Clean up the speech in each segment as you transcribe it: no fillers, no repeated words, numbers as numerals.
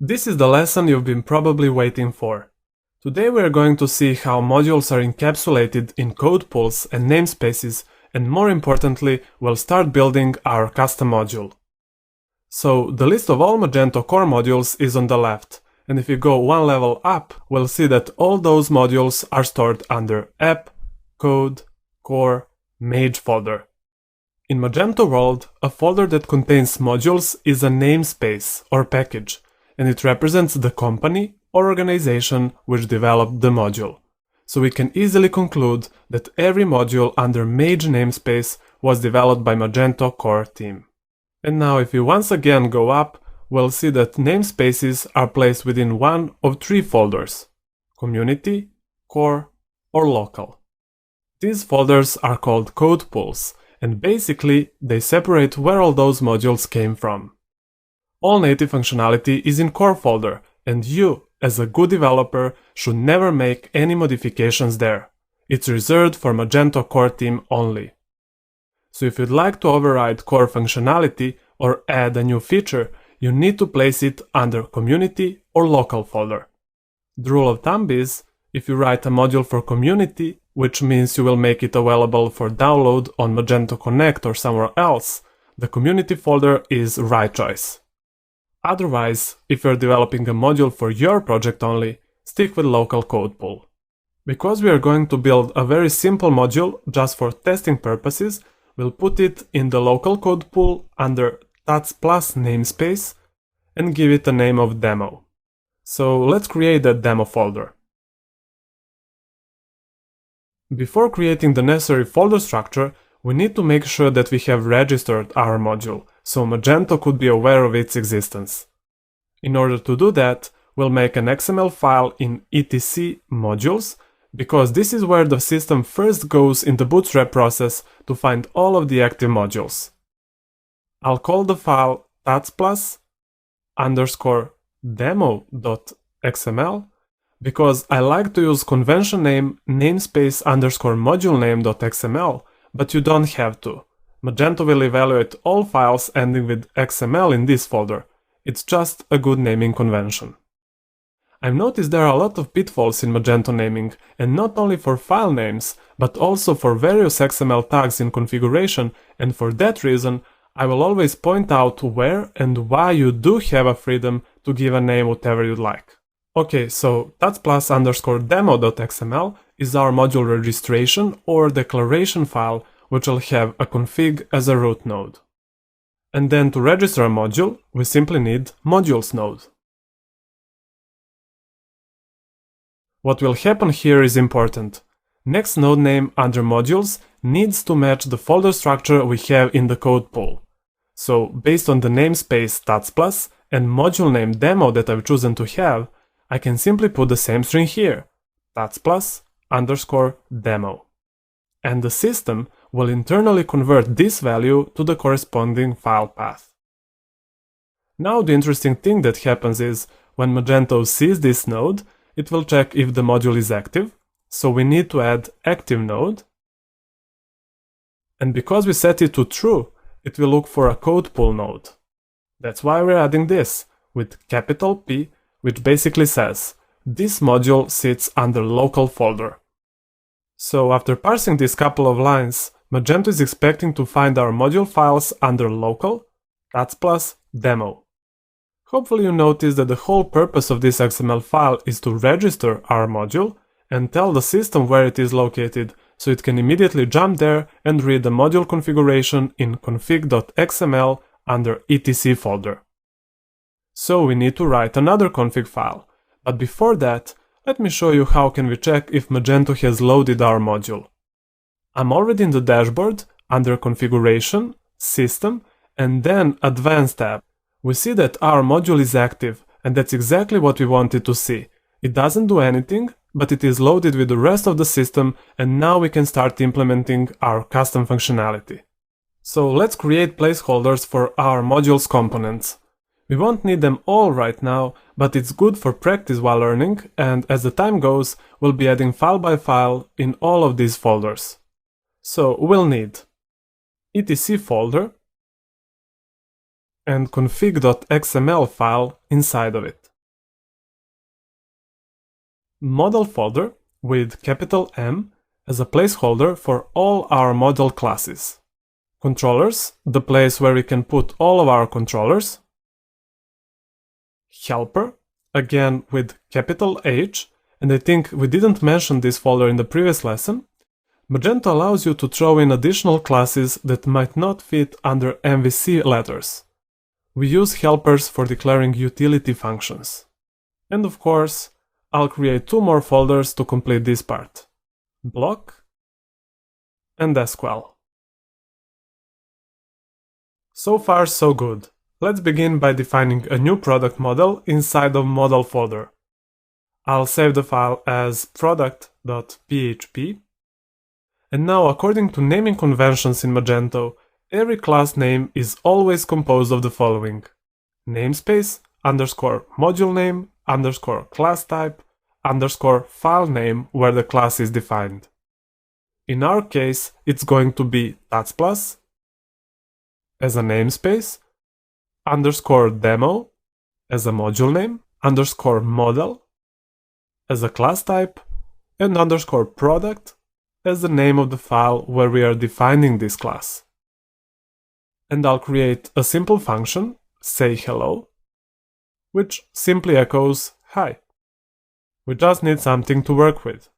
This is the lesson you've been probably waiting for. Today we are going to see how modules are encapsulated in code pools and namespaces, and more importantly, we'll start building our custom module. So the list of all Magento core modules is on the left, and if you go one level up, we'll see that all those modules are stored under app, code, core, mage folder. In Magento world, a folder that contains modules is a namespace or package, and it represents the company or organization which developed the module. So we can easily conclude that every module under Mage namespace was developed by Magento core team. And now if we once again go up, we'll see that namespaces are placed within one of three folders: community, core, or local. These folders are called code pools, and basically they separate where all those modules came from. All native functionality is in core folder, and you, as a good developer, should never make any modifications there. It's reserved for Magento core team only. So if you'd like to override core functionality or add a new feature, you need to place it under community or local folder. The rule of thumb is, if you write a module for community, which means you will make it available for download on Magento Connect or somewhere else, the community folder is right choice. Otherwise, if you're developing a module for your project only, stick with local code pool. Because we are going to build a very simple module just for testing purposes, we'll put it in the local code pool under tats plus namespace and give it a name of demo. So let's create that demo folder. Before creating the necessary folder structure, we need to make sure that we have registered our module, so Magento could be aware of its existence. In order to do that, we'll make an XML file in etc modules, because this is where the system first goes in the bootstrap process to find all of the active modules. I'll call the file tats+_demo.xml because I like to use convention name namespace_module_name.xml, but you don't have to. Magento will evaluate all files ending with XML in this folder. It's just a good naming convention. I've noticed there are a lot of pitfalls in Magento naming, and not only for file names, but also for various XML tags in configuration, and for that reason, I will always point out where and why you do have a freedom to give a name whatever you'd like. Okay, so tats+_demo.xml is our module registration or declaration file, which will have a config as a root node. And then to register a module, we simply need modules node. What will happen here is important. Next node name under modules needs to match the folder structure we have in the code pool. So based on the namespace tats+ and module name demo that I've chosen to have, I can simply put the same string here, tats+_demo. And the system will internally convert this value to the corresponding file path. Now the interesting thing that happens is, when Magento sees this node, it will check if the module is active, so we need to add active node. And because we set it to true, it will look for a code pool node. That's why we're adding this, with capital P, which basically says, this module sits under local folder. So after parsing this couple of lines, Magento is expecting to find our module files under local, tats+demo. Hopefully you notice that the whole purpose of this XML file is to register our module and tell the system where it is located, so it can immediately jump there and read the module configuration in config.xml under etc folder. So we need to write another config file, but before that, let me show you how can we check if Magento has loaded our module. I'm already in the dashboard under configuration, system, and then advanced tab. We see that our module is active, and that's exactly what we wanted to see. It doesn't do anything, but it is loaded with the rest of the system, and now we can start implementing our custom functionality. So let's create placeholders for our module's components. We won't need them all right now, but it's good for practice while learning, and as the time goes, we'll be adding file by file in all of these folders. So we'll need etc folder and config.xml file inside of it. model folder with capital M as a placeholder for all our model classes. Controllers, the place where we can put all of our controllers. Helper, again with capital H, and I think we didn't mention this folder in the previous lesson. Magento allows you to throw in additional classes that might not fit under MVC letters. We use helpers for declaring utility functions. And of course, I'll create 2 more folders to complete this part. Block and SQL. So far so good. Let's begin by defining a new product model inside of model folder. I'll save the file as product.php. And now, according to naming conventions in Magento, every class name is always composed of the following: namespace, underscore module name, underscore class type, underscore file name where the class is defined. In our case, it's going to be tats+ as a namespace, underscore demo as a module name, underscore model as a class type, and underscore product as the name of the file where we are defining this class. And I'll create a simple function, say hello, which simply echoes hi. We just need something to work with.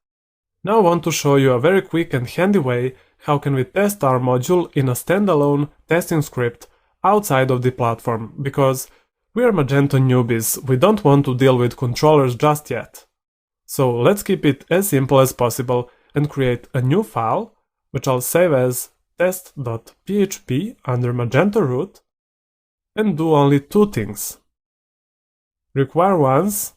Now I want to show you a very quick and handy way how can we test our module in a standalone testing script outside of the platform, because we are Magento newbies, we don't want to deal with controllers just yet. So let's keep it as simple as possible and create a new file, which I'll save as test.php under Magento root, and do only 2 things. Require once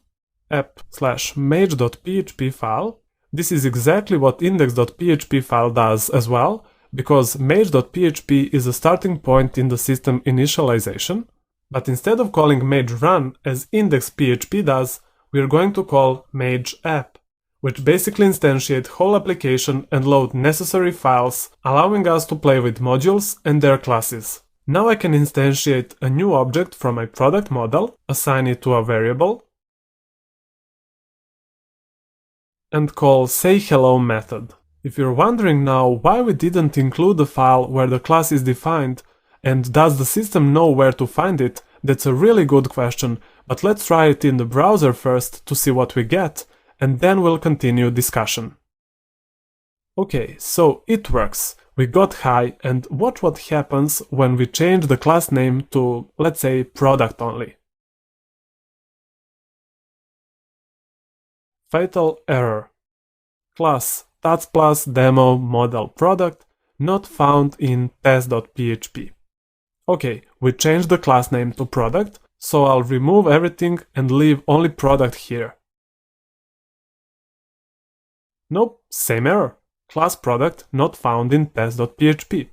app/mage.php file. This is exactly what index.php file does as well, because mage.php is a starting point in the system initialization, but instead of calling mage run as index.php does, we are going to call mage app, which basically instantiate whole application and load necessary files, allowing us to play with modules and their classes. Now I can instantiate a new object from my product model, assign it to a variable, and call sayHello method. If you're wondering now why we didn't include the file where the class is defined, and does the system know where to find it, that's a really good question, but let's try it in the browser first to see what we get, and then we'll continue discussion. Okay, so it works. We got hi, and watch what happens when we change the class name to, let's say, product only. Fatal error. Class tats+ demo model product not found in test.php. Okay, we changed the class name to product, so I'll remove everything and leave only product here. Nope, same error. Class product not found in test.php.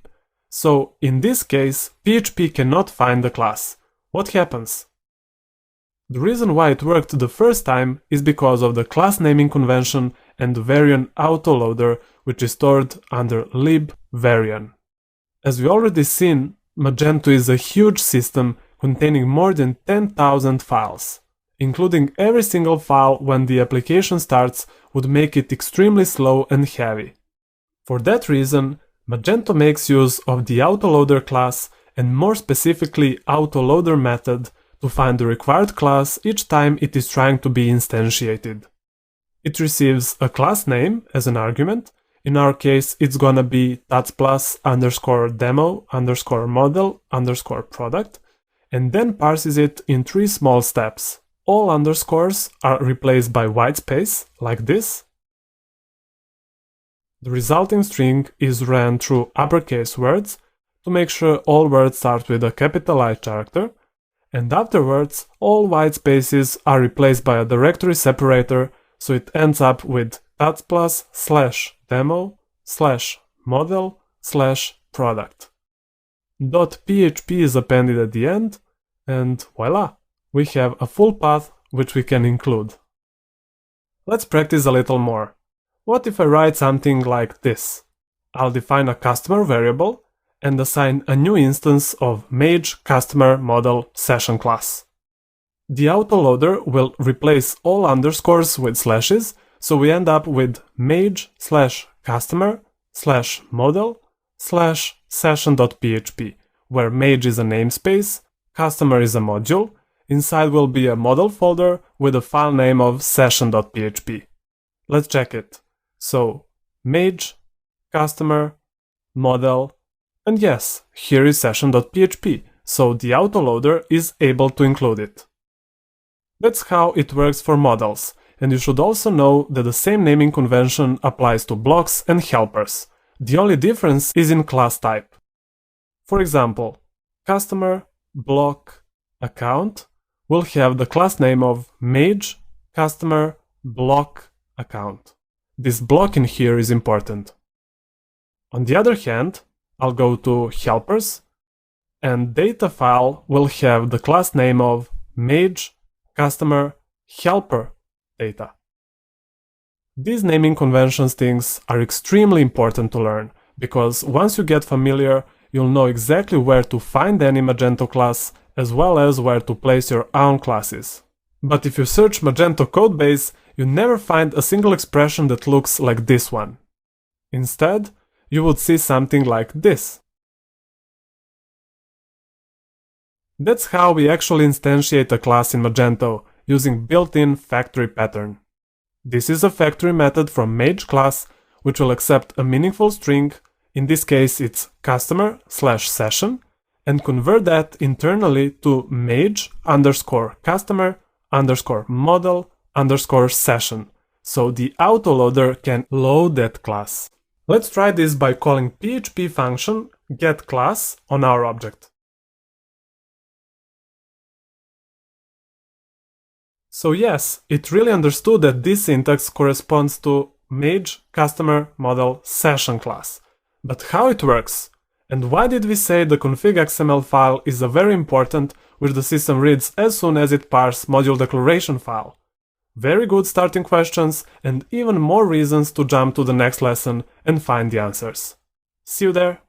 So in this case, PHP cannot find the class. What happens? The reason why it worked the first time is because of the class naming convention and the Varian autoloader, which is stored under lib_varian. As we already seen, Magento is a huge system containing more than 10,000 files. Including every single file when the application starts would make it extremely slow and heavy. For that reason, Magento makes use of the autoloader class, and more specifically autoloader method, to find the required class each time it is trying to be instantiated. It receives a class name as an argument. In our case, it's gonna be tats+ underscore demo underscore model underscore product, and then parses it in 3 small steps. All underscores are replaced by white space, like this. The resulting string is ran through uppercase words to make sure all words start with a capital I character, and afterwards all white spaces are replaced by a directory separator, so it ends up with tats+/demo/model/product. .php is appended at the end, and voila, we have a full path which we can include. Let's practice a little more. What if I write something like this? I'll define a customer variable and assign a new instance of mage customer model session class. The autoloader will replace all underscores with slashes, so we end up with mage/customer/model/session.php, where mage is a namespace, customer is a module, inside will be a model folder with a file name of session.php. Let's check it. So, mage, customer, model, and yes, here is session.php, so the autoloader is able to include it. That's how it works for models, and you should also know that the same naming convention applies to blocks and helpers. The only difference is in class type. For example, customer, block, account will have the class name of mage, customer, block, account. This block in here is important. On the other hand, I'll go to helpers, and data file will have the class name of mage, customer, helper, data. These naming conventions things are extremely important to learn, because once you get familiar, you'll know exactly where to find any Magento class, as well as where to place your own classes. But if you search Magento codebase, you never find a single expression that looks like this one. Instead, you would see something like this. That's how we actually instantiate a class in Magento, using built-in factory pattern. This is a factory method from mage class, which will accept a meaningful string, in this case it's customer/session, and convert that internally to mage_customer_model_session, so the autoloader can load that class. Let's try this by calling PHP function getClass on our object. So yes, it really understood that this syntax corresponds to mage_customer_model_session class. But how it works? And why did we say the config.xml file is a very important, which the system reads as soon as it parses module declaration file? Very good starting questions, and even more reasons to jump to the next lesson and find the answers. See you there!